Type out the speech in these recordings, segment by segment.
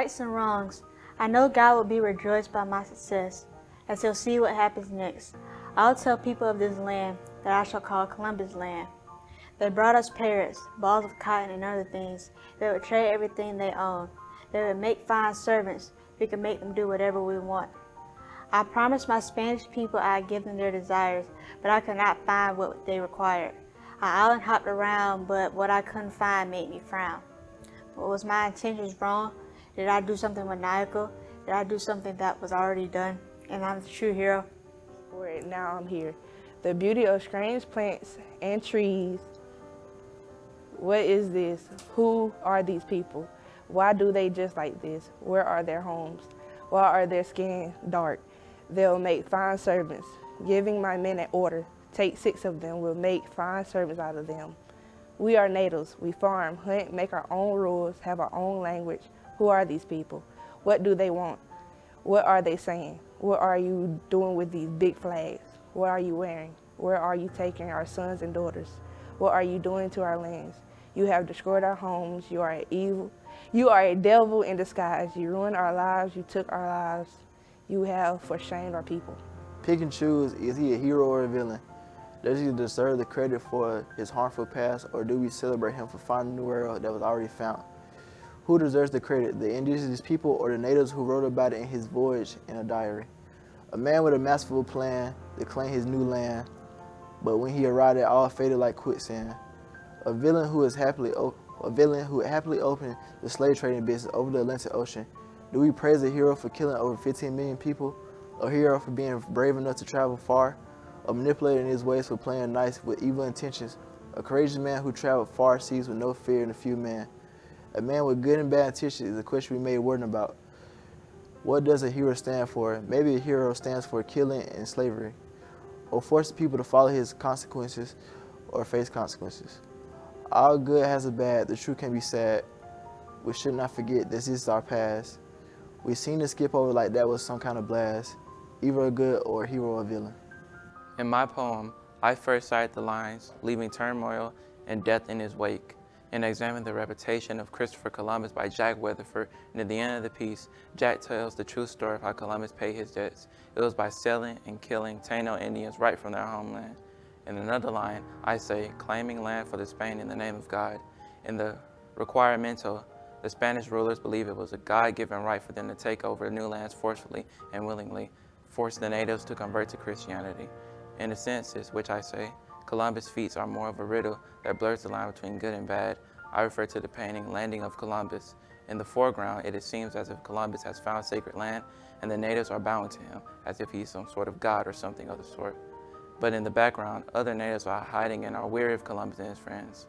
rights and wrongs. I know God will be rejoiced by my success, as he'll see what happens next. I'll tell people of this land that I shall call Columbus land. They brought us parrots, balls of cotton, and other things. They would trade everything they owned. They would make fine servants. We could make them do whatever we want. I promised my Spanish people I'd give them their desires, but I could not find what they required. I island hopped around, but what I couldn't find made me frown. But was my intentions wrong? Did I do something maniacal? Did I do something that was already done? And I'm the true hero? For it, now I'm here. The beauty of strange plants and trees. What is this? Who are these people? Why do they just like this? Where are their homes? Why are their skin dark? They'll make fine servants. Giving my men an order. Take 6 of them. We'll make fine servants out of them. We are natives. We farm, hunt, make our own rules, have our own language. Who are these people? What do they want? What are they saying? What are you doing with these big flags? What are you wearing? Where are you taking our sons and daughters? What are you doing to our lands? You have destroyed our homes. You are evil. You are a devil in disguise. You ruined our lives. You took our lives. You have for shamed our people. Pick and choose, is he a hero or a villain? Does he deserve the credit for his harmful past, or do we celebrate him for finding the world that was already found? Who deserves the credit, the indigenous people or the natives who wrote about it in his voyage in a diary? A man with a masterful plan to claim his new land, but when he arrived it all faded like quicksand. A villain who happily opened the slave trading business over the Atlantic Ocean. Do we praise a hero for killing over 15 million people? A hero for being brave enough to travel far? A manipulator in his ways for playing nice with evil intentions? A courageous man who traveled far seas with no fear in a few men? A man with good and bad intentions is a question we made wording about. What does a hero stand for? Maybe a hero stands for killing and slavery, or forcing people to follow his consequences or face consequences. All good has a bad, the truth can be sad. We should not forget this is our past. We seem to skip over like that was some kind of blast, either a good or a hero or villain. In my poem, I first cite the lines, leaving turmoil and death in his wake, and examine the reputation of Christopher Columbus by Jack Weatherford. And at the end of the piece, Jack tells the true story of how Columbus paid his debts. It was by selling and killing Taino Indians right from their homeland. In another line, I say, claiming land for the Spain in the name of God. In the requiremento, the Spanish rulers believed it was a God-given right for them to take over new lands forcefully and willingly, force the natives to convert to Christianity. In the census, which I say, Columbus' feats are more of a riddle that blurs the line between good and bad. I refer to the painting Landing of Columbus. In the foreground, it seems as if Columbus has found sacred land and the natives are bowing to him, as if he's some sort of god or something of the sort. But in the background, other natives are hiding and are weary of Columbus and his friends.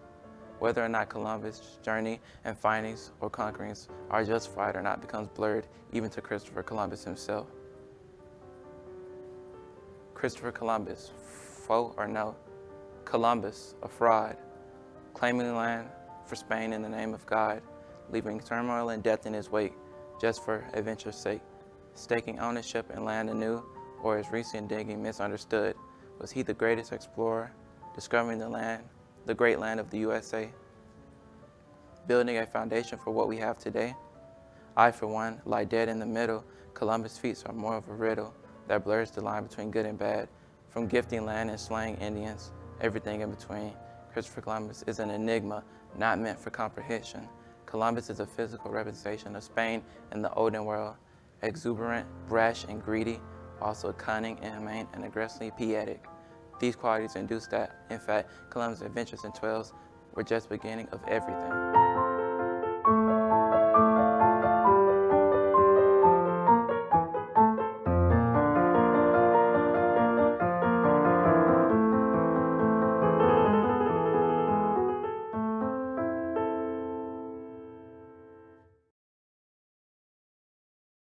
Whether or not Columbus' journey and findings or conquerings are justified or not becomes blurred even to Christopher Columbus himself. Christopher Columbus, faux or no? Columbus, a fraud, claiming land for Spain in the name of God, leaving turmoil and death in his wake just for adventure's sake, staking ownership and land anew, or his recent digging misunderstood. Was he the greatest explorer, discovering the great land of the USA, building a foundation for what we have today? I, for one, lie dead in the middle. Columbus' feats are more of a riddle that blurs the line between good and bad, from gifting land and slaying Indians, everything in between. Christopher Columbus is an enigma not meant for comprehension. Columbus is a physical representation of Spain in the olden world, exuberant, brash, and greedy, also cunning, inhumane, and aggressively poetic. These qualities induce that, in fact, Columbus' adventures and toils were just the beginning of everything.